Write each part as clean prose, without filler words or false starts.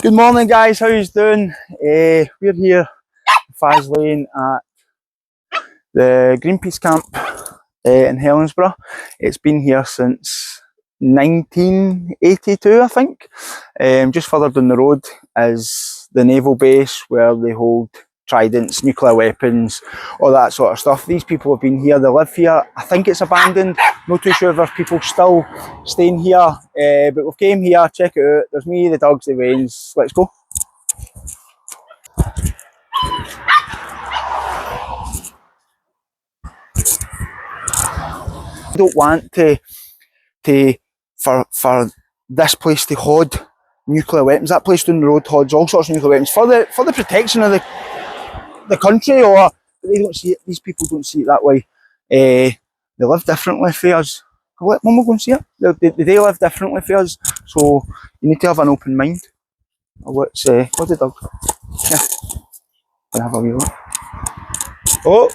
Good morning, guys. How you doing? We're here in Faslane at the Greenpeace camp in Helensburgh. It's been here since 1982, I think. Just further down the road is the naval base where they hold tridents, nuclear weapons, all that sort of stuff. These people have been here, they live here. I think it's abandoned. Not too sure if there's people still staying here, but we've came here, check it out. There's me, the dogs, the Waynes. Let's go. I don't want for this place to hold nuclear weapons. That place down the road holds all sorts of nuclear weapons for the protection of the country, or they don't see it. These people don't see it that way. They live differently for us. Let Mum go and see it. They live differently for us, so you need to have an open mind. What's the dog? Yeah, can I have a wee look? Oh.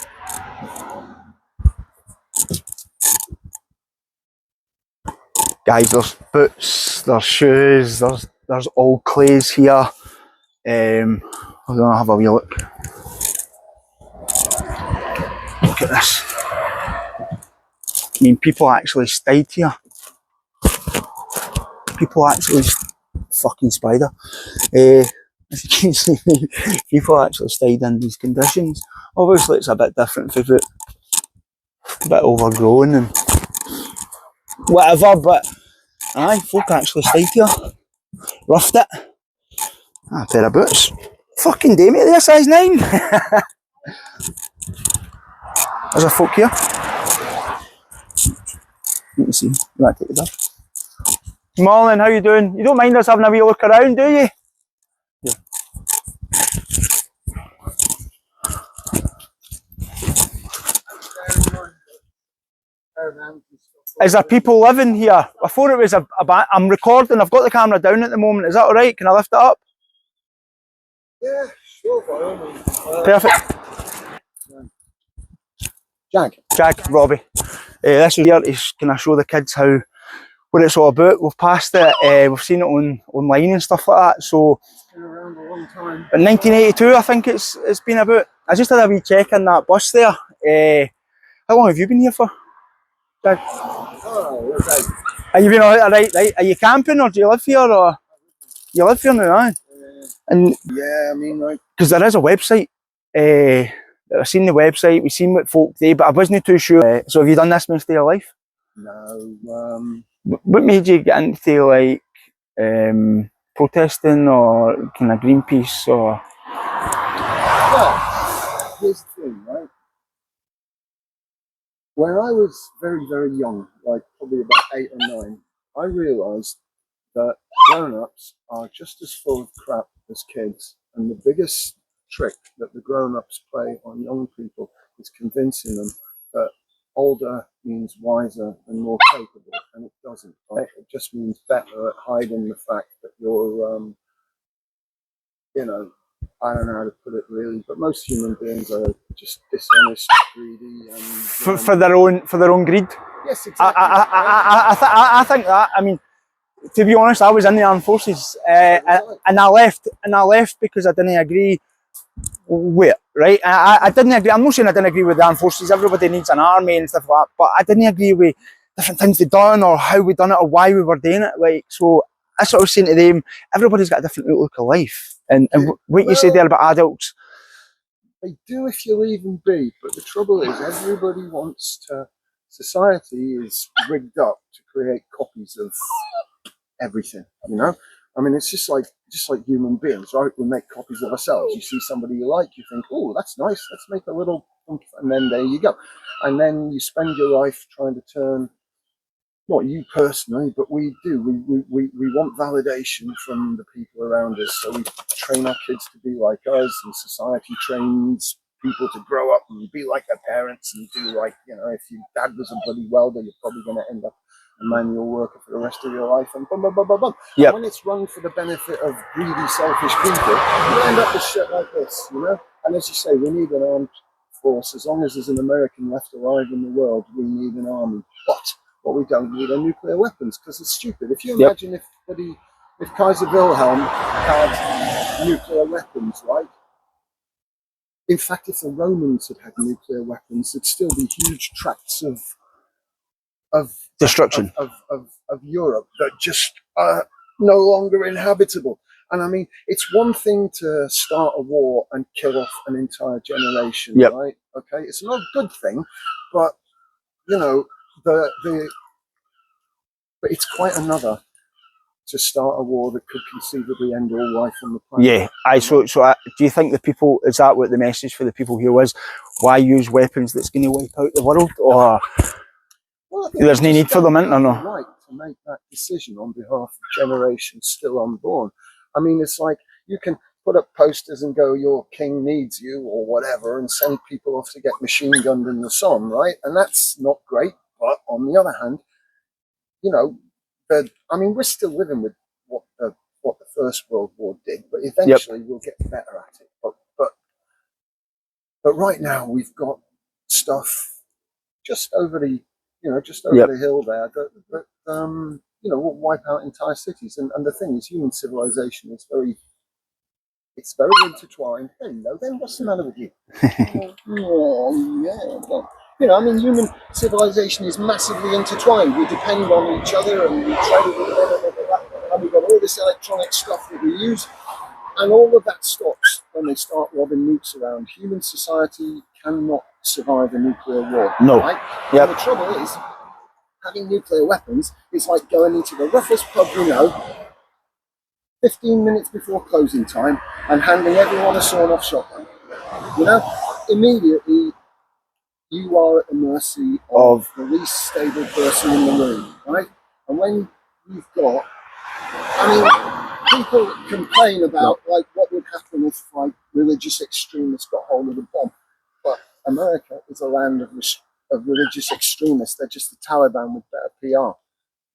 Guys, there's boots, there's shoes, there's old clays here. I'm gonna have a wee look. Look at this. I mean, people actually stayed here. People actually, fucking spider. As you can see, people actually stayed in these conditions. Obviously, it's a bit different for it, a bit overgrown and whatever, but aye, folk actually stayed here. Roughed it. A pair of boots. Fucking day, mate, they're size 9. There's a folk here. You can see. You want to take it up? Morning, how you doing? You don't mind us having a wee look around, do you? Yeah. Is there people living here? I thought it was I'm recording, I've got the camera down at the moment. Is that alright? Can I lift it up? Yeah, sure, by all means. Perfect. Jack, Robbie. This is here is, can I show the kids what it's all about? We've passed it, we've seen it online and stuff like that. So it's been around a long time. In 1982, I think it's been about. I just had a wee check in that bus there. How long have you been here for, Jack? Oh, okay. Are you been alright? Are you camping or do you live here or you live here now? Aye? And yeah, I mean, like, because there is a website. I've seen the website. We've seen what folk do, but I wasn't too sure. So have you done this most of your life? No. What made you get into like protesting or kind of Greenpeace or? Well, here's the thing, right? When I was very, very young, like probably about 8 or 9, I realised that grown-ups are just as full of crap as kids, and the biggest trick that the grown-ups play on young people is convincing them that older means wiser and more capable, and it doesn't. Right? It just means better at hiding the fact that you're, you know, I don't know how to put it really, but most human beings are just dishonest, greedy, and for their own greed. Yes, exactly. I think that. I mean, to be honest, I was in the armed forces, and I left because I didn't agree with, right? I didn't agree. I'm not saying I didn't agree with the armed forces. Everybody needs an army and stuff like that, but I didn't agree with different things they done or how we done it or why we were doing it. Like, so that's what I was saying to them. Everybody's got a different outlook of life, and what you say there about adults. They do if you leave them be, but the trouble is everybody wants to. Society is rigged up to create copies of everything, you know. I mean, it's just like human beings, right? We make copies of ourselves. You see somebody you like, you think, oh, that's nice, let's make a little, and then there you go. And then you spend your life trying to turn, not you personally, but we do. We want validation from the people around us. So we train our kids to be like us, and society trains people to grow up and be like their parents and do like, you know, if your dad was a bloody welder, you're probably going to end up a manual worker for the rest of your life, and bum, bum, bum, bum, bum. Yep. When it's run for the benefit of greedy, selfish people, you end up with shit like this, you know? And as you say, we need an armed force. As long as there's an American left alive in the world, we need an army. But what we don't need are nuclear weapons, because it's stupid. If you imagine if Kaiser Wilhelm had nuclear weapons, right? In fact, if the Romans had nuclear weapons, there'd still be huge tracts of Destruction. of Europe that just are no longer inhabitable. And I mean, it's one thing to start a war and kill off an entire generation, Yep. right? Okay, it's not a good thing, but you know, but it's quite another to start a war that could conceivably end all life on the planet. Yeah, aye. So do you think the people, is that what the message for the people here was? Why use weapons that's going to wipe out the world? Or well, I think there's no need for them, isn't there? No. Right to make that decision on behalf of generations still unborn. I mean, it's like you can put up posters and go, "Your king needs you," or whatever, and send people off to get machine gunned in the Somme, right? And that's not great. But on the other hand, you know, I mean, we're still living with what the First World War did, but eventually we'll get better at it. But right now we've got stuff just over the the hill there that will wipe out entire cities. And the thing is, human civilization is very intertwined. Hello, then what's the matter with you? Oh, yeah. You know, I mean, human civilization is massively intertwined. We depend on each other, and we trade with one another, and we've got all this electronic stuff that we use, and all of that stops when they start lobbing nukes around. Human society cannot survive a nuclear war. No. Right? Yep. And the trouble is, having nuclear weapons is like going into the roughest pub you know, 15 minutes before closing time, and handing everyone a sawn-off shotgun. You know, immediately you are at the mercy of the least stable person in the room, right? And when you've got, I mean, people complain about like what would happen if like religious extremists got hold of the bomb, but America is a land of religious extremists. They're just the Taliban with better PR,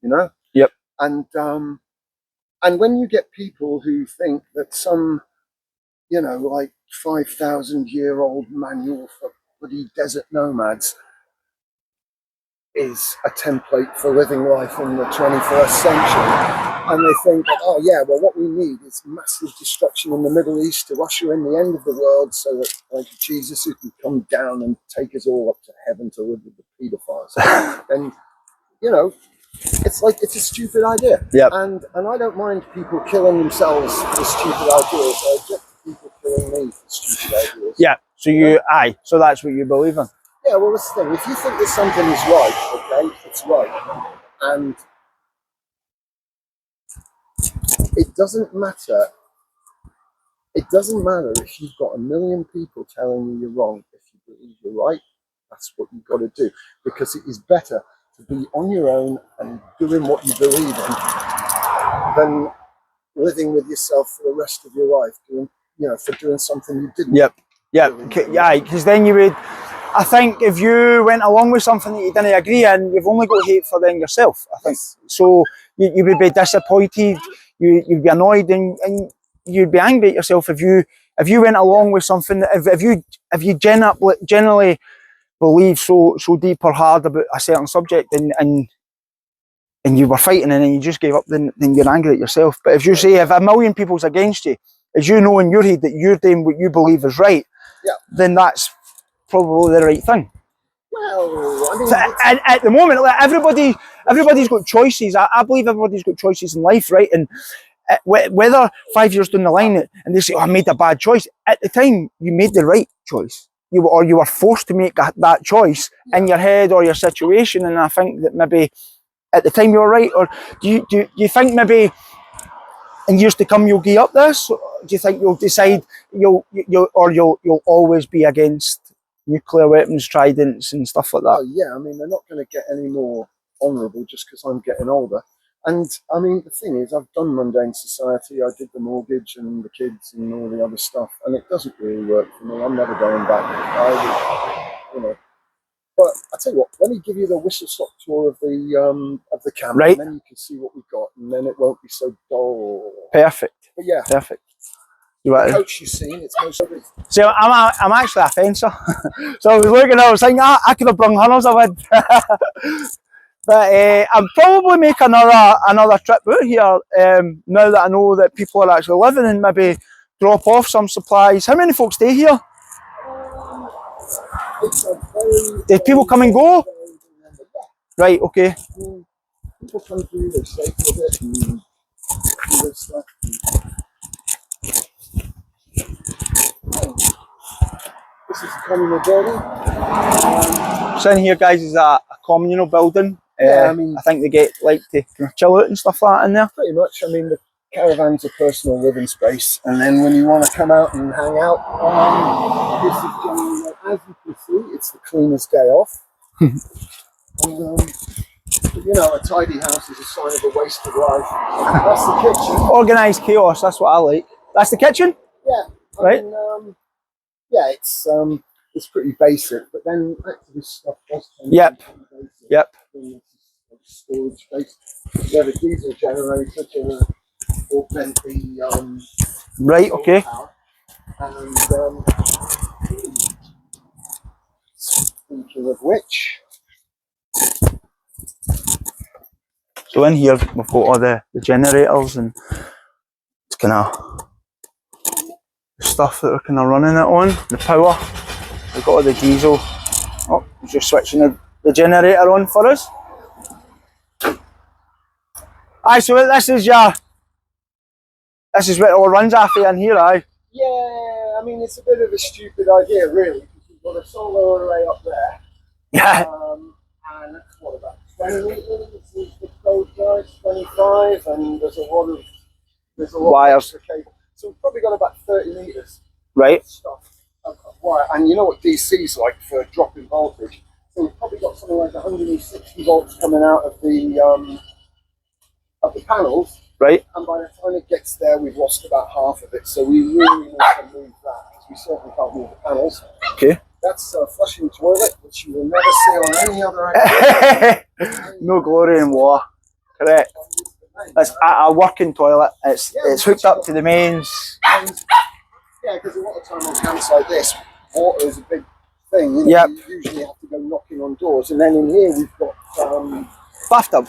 you know. Yep. And when you get people who think that some, you know, like 5,000-year-old manual for bloody desert nomads is a template for living life in the 21st century, and they think that, oh yeah, well what we need is massive destruction in the Middle East to usher in the end of the world so that like Jesus who can come down and take us all up to heaven to live with the pedophiles. And you know, it's like, it's a stupid idea. Yep. And I don't mind people killing themselves for stupid ideas. I object to people killing me for stupid ideas. Yeah. So so that's what you believe in. Yeah, well, that's the thing. If you think that something is right, okay, it's right. And it doesn't matter. It doesn't matter if you've got 1 million people telling you you're wrong. If you believe you're right, that's what you've got to do. Because it is better to be on your own and doing what you believe in than living with yourself for the rest of your life, doing something you didn't. Yep. Yeah, because then you would, I think if you went along with something that you didn't agree in, you've only got hate for then yourself, I think. Yes. So you would be disappointed, you'd be annoyed, and you'd be angry at yourself if you went along with something, if you generally believe so deep or hard about a certain subject and you were fighting and then you just gave up, then you're angry at yourself. But if you say, if 1 million people's against you, as you know in your head that you're doing what you believe is right, then that's probably the right thing. Well, I mean, so at the moment, like, everybody's got choices. I believe everybody's got choices in life, right? And whether 5 years down the line and they say, oh, I made a bad choice, at the time you made the right choice. You were forced to make that choice in your head or your situation, and I think that maybe at the time you were right. Or do you think maybe in years to come you'll give up this? Or do you think you'll decide you'll always be against nuclear weapons, tridents, and stuff like that? Oh yeah, I mean they're not going to get any more honourable just because I'm getting older. And I mean the thing is, I've done mundane society. I did the mortgage and the kids and all the other stuff, and it doesn't really work for me. I'm never going back. But I tell you what, let me give you the whistle-stop tour of the camp, right, and then you can see what we've got, and then it won't be so dull. Perfect. But yeah, perfect. The coach you've seen, it's most of it. So I'm actually a fencer. So I was looking, I was thinking, I could have brung hunters, I would. But I'll probably make another trip out here now that I know that people are actually living, and maybe drop off some supplies. How many folks stay here? Did people come and go? Right, okay. People come through, they stay for a bit and do their stuff. This is a communal building. So in here, guys, is a communal building. Yeah, I mean, I think they like to kind of chill out and stuff like that in there. pretty much. I mean, the caravans are personal living space, and then when you want to come out and hang out, this is generally, as you can see, it's the cleaner's day off. And, you know, a tidy house is a sign of a wasted life. That's the kitchen. Organised chaos, that's what I like. That's the kitchen? Yeah. Right. Yeah, it's pretty basic, but then activist stuff does tend Yep. to be basic. Yep. Storage space. We have a diesel generator to augment the right, okay. power. And speaking of which, so in here we've got all the generators and it's kind of stuff that we're kind of running it on, the power. We've got all the diesel. Oh, just switching the generator on for us. Aye, so this is what it all runs off of in here, aye? yeah, I mean, it's a bit of a stupid idea, really, because we've got a solar array up there. Yeah. And that's what, about 20 meters? The code guys, 25, and there's a lot of wires. Of cable. So we've probably got about 30 meters. Right. Stuff of wire, and you know what DC's like for dropping voltage. So we've probably got something like 160 volts coming out of the panels. Right. And by the time it gets there, we've lost about half of it. So we really need to move that, because we certainly can't move the panels. Okay. That's a flushing toilet, which you will never see on any other activity. No glory in war. Correct. It's a working toilet. It's hooked up to the mains. Yeah, because a lot of time on camps like this, water is a big thing. You know, yep. You usually have to go knocking on doors, and then in here we've got bathtub.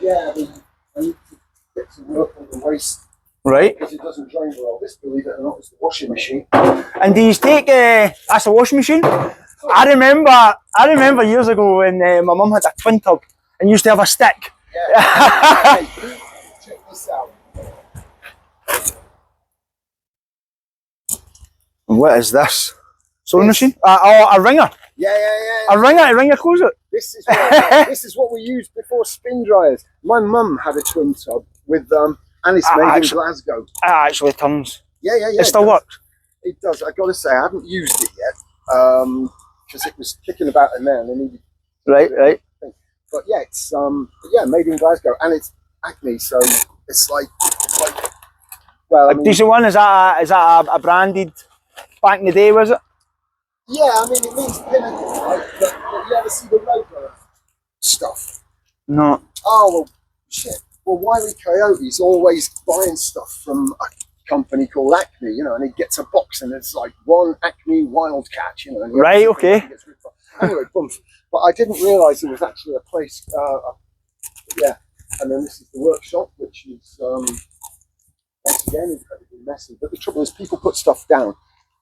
Yeah, I need to get to work on the waste. Right. Because it doesn't drain well. This, believe it or not, is the washing machine. And do you take that's a washing machine? I remember years ago when my mum had a twin tub and used to have a stick. Yeah. Hey, check this out. What is this? Sewing machine? A ringer. Yeah. A ringer close it. This is what we used before spin dryers. My mum had a twin tub with and it's made in Glasgow. It actually turns. Yeah. It still works. It does. I got to say, I haven't used it yet because it was kicking about in there and I needed. Right. But yeah, it's made in Glasgow, and it's Acme, so it's like well, I mean, decent one. Is that a branded? Back in the day, was it? Yeah, I mean, it means Pinnacle, right? But you ever see the Rover stuff? No. Oh well, shit. Well, Wile E. Coyote's always buying stuff from a company called Acme, you know, and he gets a box and it's like one Acme Wildcat, you know. And right. Okay. Anyway, boom. But I didn't realise there was actually a place. Yeah, and then this is the workshop, which is once again incredibly messy. But the trouble is, people put stuff down.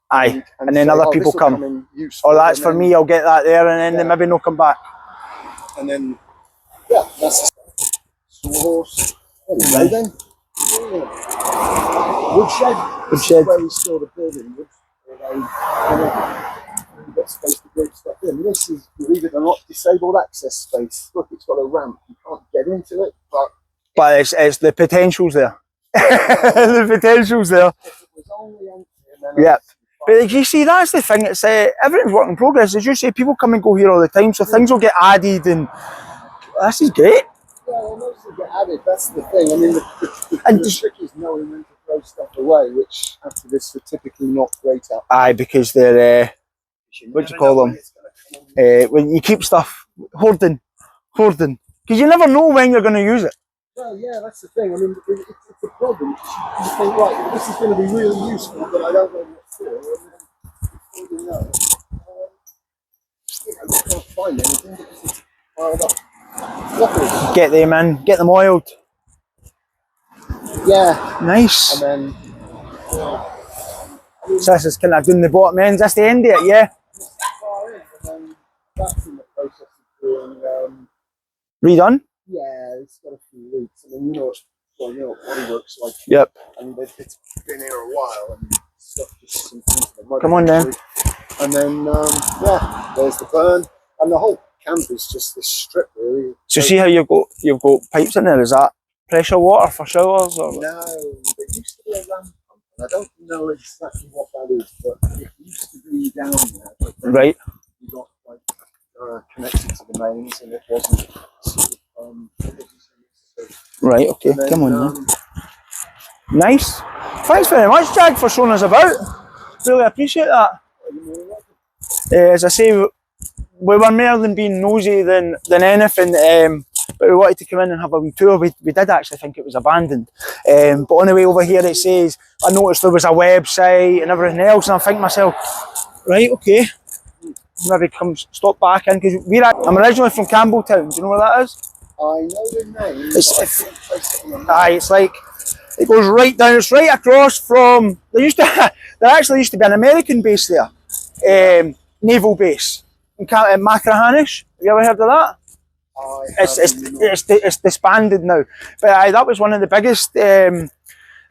Aye, and then other people come. Oh, that's for me. I'll get that there, and then they maybe not come back. And then, yeah, that's the horse. There we go then. Yeah. Woodshed. This is where we store the building wood. We've got space to bring stuff in. This is, believe it or not, disabled access space. Look, it's got a ramp. You can't get into it, but it's the potential's there. The potential's there. If it was only empty, and then yeah. But you see, that's the thing. It's everything's work in progress. As you say, people come and go here all the time, so things will get added, and this is great. Yeah, they mostly get added. That's the thing. I mean, the trick is knowing when to throw stuff away, which activists are typically not great at. Aye, because they're what do you call them? When you keep stuff hoarding, because you never know when you're going to use it. Well, yeah, that's the thing. I mean, it's a problem. You think, right, this is going to be really useful, but I don't know what for. And then, you know, you can't find anything because it's piled up. get them in, get them oiled. Yeah. Nice. And then So this is kind of doing the bottom end. Is this the end of it? Yeah. far in, and then that's in the process of doing. Redone. Yeah, it's got a few leaks. I mean, well, you know what bodywork's like. Yep. And it's been here a while, and stuff just sinks into the mud. Come on then. And then, yeah, there's the burn, and the whole camp is just this strip, really. So see how you've got pipes in there? Is that pressure water for showers or? No, there used to be a lamp pump, and I don't know exactly what that is, but it used to be down there. But then Right. you got like connected to the mains, and it wasn't. Right. Okay. Then, Come on then. Nice. Thanks very much, Jag, for showing us about. Really appreciate that. As I say, we were more than being nosy than anything, but we wanted to come in and have a wee tour. We did actually think it was abandoned, but on the way over here it says, I noticed there was a website and everything else, and I think to myself, right, okay, maybe stop back in, because I'm originally from Campbelltown. Do you know where that is? I know the name. It's like, it goes right down, it's right across from, there actually used to be an American base there, naval base in Machrihanish. Have you ever heard of that? It's disbanded now, but that was one of the biggest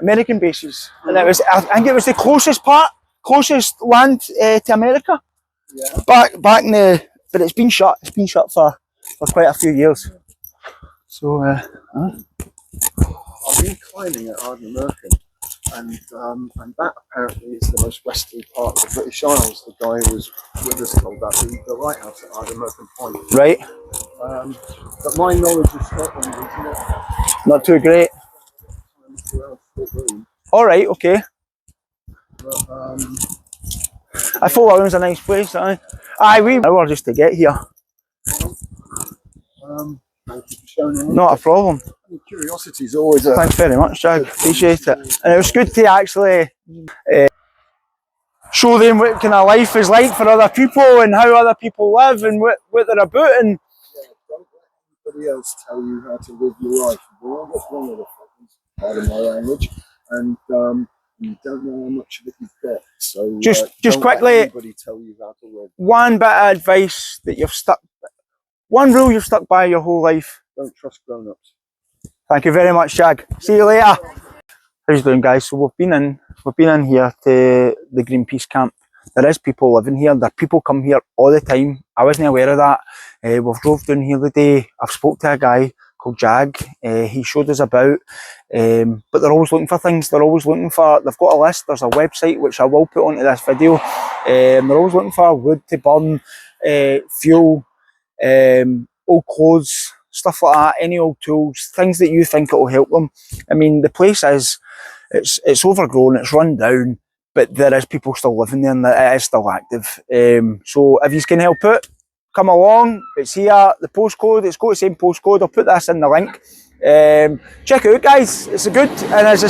American bases, and I think it was the closest land to America. Yeah. Back in the, but it's been shut. It's been shut for quite a few years. So I've been climbing at Ardnamurchan, and that apparently is the most westerly part of the British Isles. The guy who was with us told that, the lighthouse at Ardnamurchan Point. Right. But my knowledge of Scotland is not too great. All right. Okay. But, I thought that was a nice place. Aye, we were just to get here. thank you for showing me. Not a problem. Curiosity is always a... Thanks very much, Jag. Appreciate it. And it was good to actually show them what kind of life is like for other people and how other people live and what they're about. And yeah, don't let anybody else tell you how to live your life. We're all just one of the fuckers, pardon my language, and you don't know how much of it you've got. So just don't quickly, let anybody tell you how to live. one bit of advice that one rule you've stuck by your whole life. Don't trust grown-ups. Thank you very much, Jag. See you later. How you doing, guys? So we've been in here to the Greenpeace camp. There is people living here. There are people come here all the time. I wasn't aware of that. We've drove down here the day. I've spoke to a guy called Jag. He showed us about. But they're always looking for things. They're always looking for. They've got a list. There's a website which I will put onto this video. They're always looking for wood to burn, fuel, old clothes, stuff like that, any old tools, things that you think it will help them. I mean, the place it's overgrown, it's run down, but there is people still living there and it is still active. So if you can help it, come along. It's here, the postcode, it's got the same postcode. I'll put this in the link. Check it out, guys. It's a good, and as I